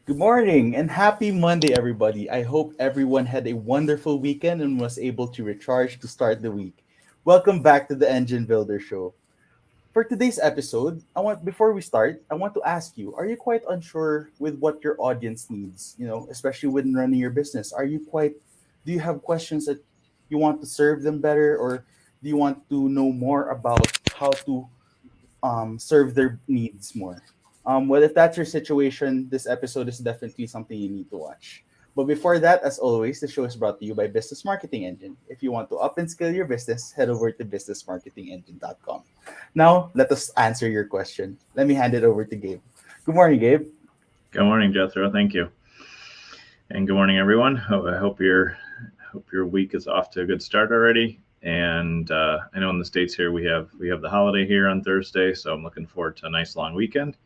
Good morning and happy Monday, everybody. I hope everyone had a wonderful weekend and was able to recharge to start the week. Welcome back to the Engine Builder Show. For today's episode, before we start, I want to ask you, are you quite unsure with what your audience needs, especially when running your business? Do you have questions that you want to serve them better, or do you want to know more about how to serve their needs more? Well, if that's your situation, this episode is definitely something you need to watch. But before that, as always, the show is brought to you by Business Marketing Engine. If you want to up and scale your business, head over to businessmarketingengine.com. Now, let us answer your question. Let me hand it over to Gabe. Good morning, Gabe. Good morning, Jethro. Thank you, and good morning, everyone. I hope your week is off to a good start already. And I know in the states here we have the holiday here on Thursday, so I'm looking forward to a nice long weekend.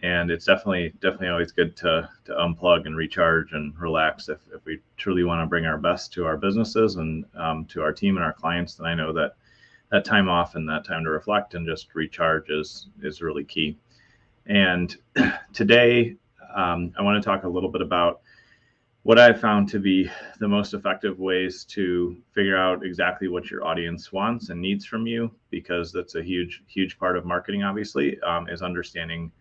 And it's definitely always good to unplug and recharge and relax if we truly want to bring our best to our businesses and to our team and our clients. Then I know that time off and that time to reflect and just recharge is really key. And today, I want to talk a little bit about what I've found to be the most effective ways to figure out exactly what your audience wants and needs from you, because that's a huge part of marketing, obviously, is understanding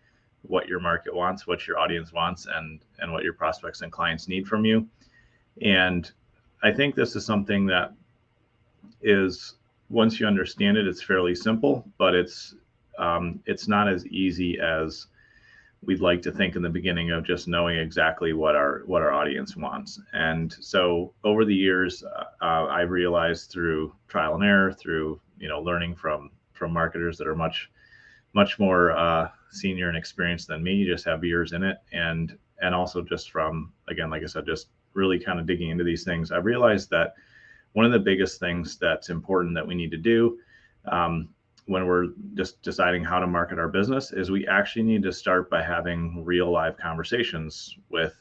what your market wants, what your audience wants, and what your prospects and clients need from you. And I think this is something that is, once you understand it, it's fairly simple, but it's not as easy as we'd like to think in the beginning of just knowing exactly what our audience wants. And so over the years, I realized through trial and error, through learning from marketers that are much more senior and experienced than me, just have years in it, and also just from, again, like I said, just really kind of digging into these things, I realized that one of the biggest things that's important that we need to do, when we're just deciding how to market our business, is we actually need to start by having real live conversations with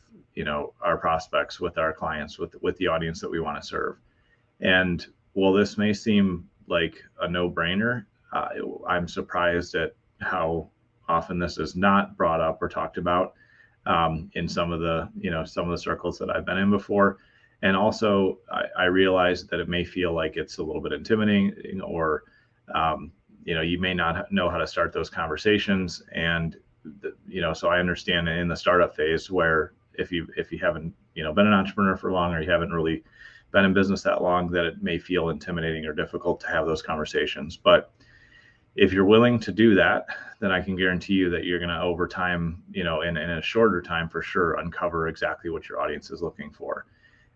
our prospects, with our clients, with the audience that we want to serve. And while this may seem like a no-brainer, I'm surprised at how often this is not brought up or talked about in some of the circles that I've been in before. And also, I realize that it may feel like it's a little bit intimidating, or you may not know how to start those conversations. And so I understand in the startup phase, where if you haven't been an entrepreneur for long, or you haven't really been in business that long, that it may feel intimidating or difficult to have those conversations. But if you're willing to do that, then I can guarantee you that you're going to, over time, in a shorter time for sure, uncover exactly what your audience is looking for.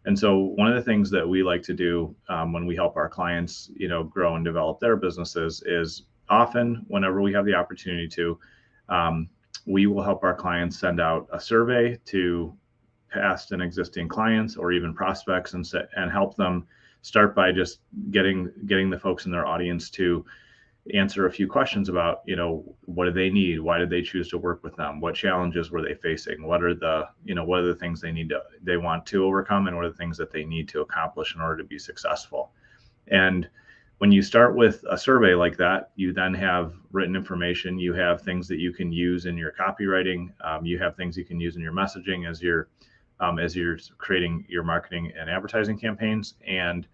And so one of the things that we like to do when we help our clients, grow and develop their businesses, is often, whenever we have the opportunity to, we will help our clients send out a survey to past and existing clients, or even prospects, and help them start by just getting the folks in their audience to answer a few questions about, what do they need, why did they choose to work with them, what challenges were they facing, what are the things they want to overcome, and what are the things that they need to accomplish in order to be successful. And when you start with a survey like that, you then have written information, you have things that you can use in your copywriting, you have things you can use in your messaging as you're creating your marketing and advertising campaigns. And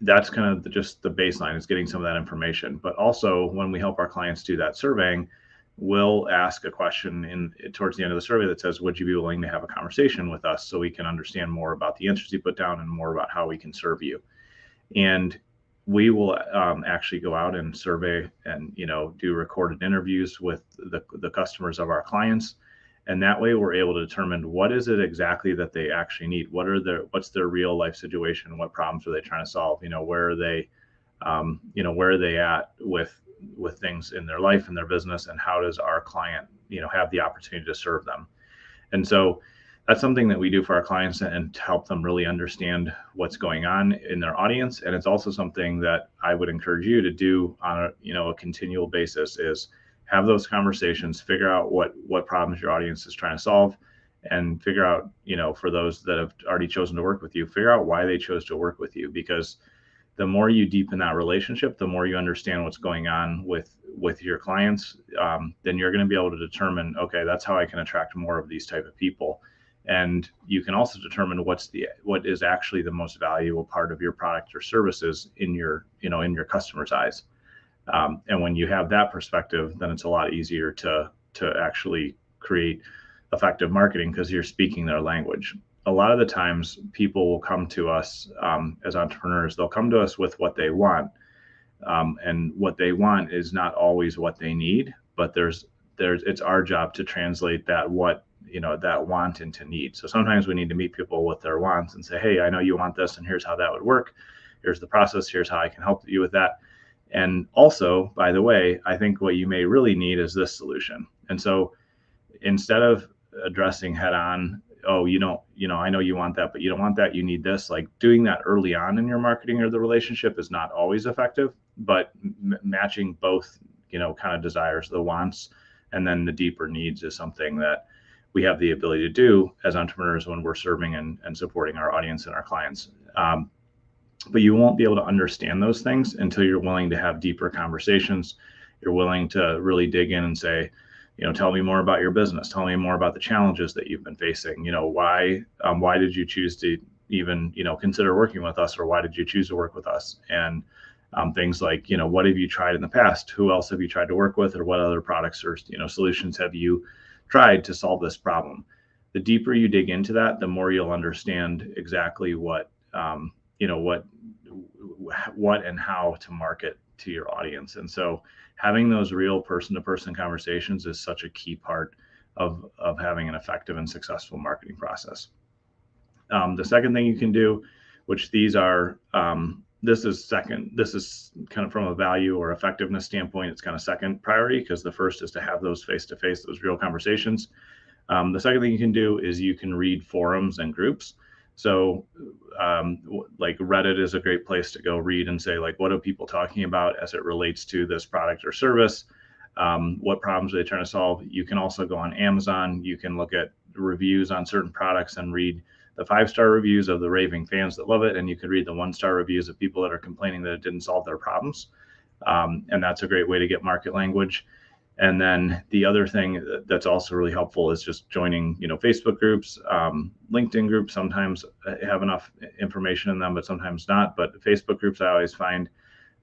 that's kind of just the baseline, is getting some of that information. But also, when we help our clients do that surveying, we'll ask a question towards the end of the survey that says, would you be willing to have a conversation with us, so we can understand more about the answers you put down and more about how we can serve you. And we will actually go out and survey and do recorded interviews with the customers of our clients. And that way we're able to determine what is it exactly that they actually need. What's their real life situation? What problems are they trying to solve? Where are they at with things in their life and their business, and how does our client, have the opportunity to serve them? And so that's something that we do for our clients, and to help them really understand what's going on in their audience. And it's also something that I would encourage you to do on a continual basis, is have those conversations, figure out what problems your audience is trying to solve, and figure out, for those that have already chosen to work with you, figure out why they chose to work with you. Because the more you deepen that relationship, the more you understand what's going on with your clients, then you're going to be able to determine, okay, that's how I can attract more of these type of people. And you can also determine what is actually the most valuable part of your product or services in your, in your customer's eyes. And when you have that perspective, then it's a lot easier to actually create effective marketing because you're speaking their language. A lot of the times, people will come to us as entrepreneurs. They'll come to us with what they want, and what they want is not always what they need. But there's it's our job to translate that want into need. So sometimes we need to meet people with their wants and say, hey, I know you want this, and here's how that would work. Here's the process. Here's how I can help you with that. And also, by the way, I think what you may really need is this solution. And so instead of addressing head on, oh, I know you want that, but you don't want that, you need this, like doing that early on in your marketing or the relationship is not always effective, but matching both, kind of desires, the wants, and then the deeper needs is something that we have the ability to do as entrepreneurs when we're serving and supporting our audience and our clients. But you won't be able to understand those things until you're willing to have deeper conversations. You're willing to really dig in and say, tell me more about your business. Tell me more about the challenges that you've been facing. Why did you choose to even, consider working with us, or why did you choose to work with us? And things like, what have you tried in the past? Who else have you tried to work with, or what other products or, solutions have you tried to solve this problem? The deeper you dig into that, the more you'll understand exactly what and how to market to your audience. And so having those real person-to-person conversations is such a key part of having an effective and successful marketing process. The second thing you can do, which these are, this is kind of from a value or effectiveness standpoint, it's kind of second priority, because the first is to have those face-to-face, those real conversations. The second thing you can do is you can read forums and groups. So like Reddit is a great place to go read and say, like, what are people talking about as it relates to this product or service? What problems are they trying to solve? You can also go on Amazon. You can look at reviews on certain products and read the 5-star reviews of the raving fans that love it. And you could read the 1-star reviews of people that are complaining that it didn't solve their problems. And that's a great way to get market language. And then the other thing that's also really helpful is just joining, Facebook groups, LinkedIn groups. Sometimes have enough information in them, but sometimes not. But Facebook groups, I always find,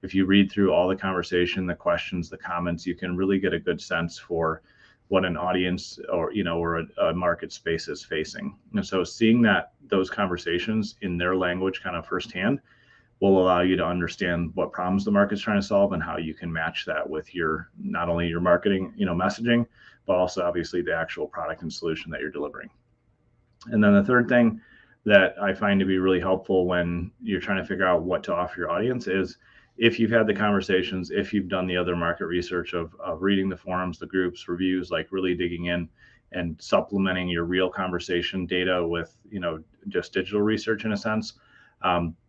if you read through all the conversation, the questions, the comments, you can really get a good sense for what an audience or a market space is facing. And so seeing those conversations in their language kind of firsthand will allow you to understand what problems the market's trying to solve and how you can match that with not only your marketing, messaging, but also obviously the actual product and solution that you're delivering. And then the third thing that I find to be really helpful when you're trying to figure out what to offer your audience is, if you've had the conversations, if you've done the other market research of reading the forums, the groups, reviews, like really digging in and supplementing your real conversation data with, just digital research in a sense.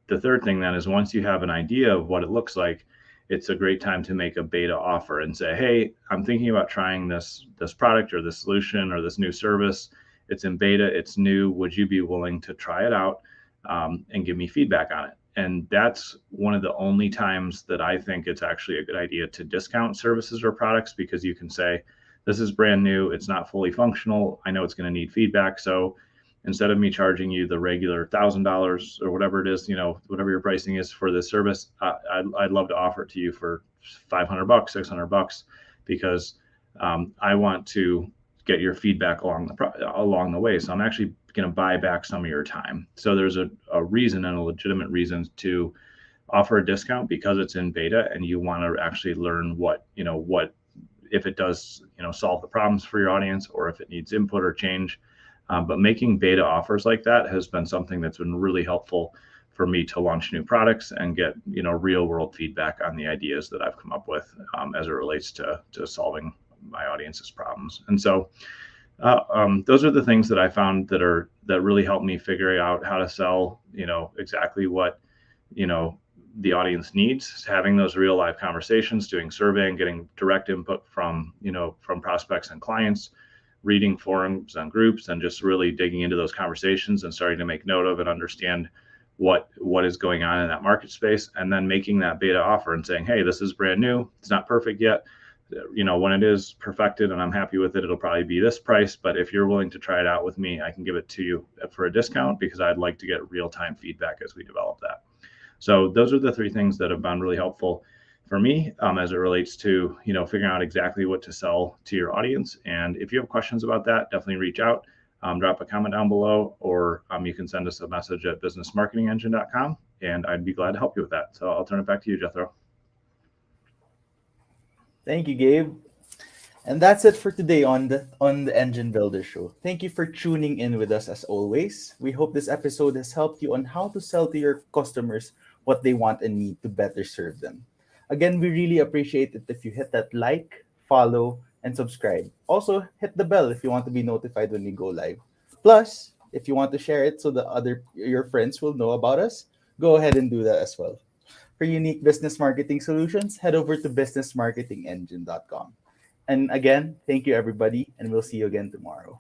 The third thing then is, once you have an idea of what it looks like, it's a great time to make a beta offer and say, hey, I'm thinking about trying this product or this solution or this new service. It's in beta, it's new. Would you be willing to try it out and give me feedback on it? And that's one of the only times that I think it's actually a good idea to discount services or products, because you can say, this is brand new, it's not fully functional, I know it's going to need feedback. So instead of me charging you the regular $1,000 or whatever it is, whatever your pricing is for this service, I'd love to offer it to you for $500, $600, because I want to get your feedback along the way. So I'm actually going to buy back some of your time. So there's a reason, and a legitimate reason, to offer a discount, because it's in beta and you want to actually learn what if it does, solve the problems for your audience, or if it needs input or change. But making beta offers like that has been something that's been really helpful for me to launch new products and get, real world feedback on the ideas that I've come up with as it relates to solving my audience's problems. And so those are the things that I found that really help me figure out how to sell, exactly what, the audience needs, having those real live conversations, doing surveying, getting direct input from prospects and clients, reading forums and groups, and just really digging into those conversations and starting to make note of and understand what is going on in that market space, and then making that beta offer and saying, hey, this is brand new, it's not perfect yet. When it is perfected and I'm happy with it, it'll probably be this price. But if you're willing to try it out with me, I can give it to you for a discount, because I'd like to get real time feedback as we develop that. So those are the three things that have been really helpful for me, as it relates to figuring out exactly what to sell to your audience. And if you have questions about that, definitely reach out. Drop a comment down below, or you can send us a message at businessmarketingengine.com, and I'd be glad to help you with that. So I'll turn it back to you, Jethro. Thank you, Gabe. And that's it for today on the Engine Builder Show. Thank you for tuning in with us as always. We hope this episode has helped you on how to sell to your customers what they want and need to better serve them. Again, we really appreciate it if you hit that like, follow, and subscribe. Also, hit the bell if you want to be notified when we go live. Plus, if you want to share it so the other your friends will know about us, go ahead and do that as well. For unique business marketing solutions, head over to businessmarketingengine.com. And again, thank you everybody, and we'll see you again tomorrow.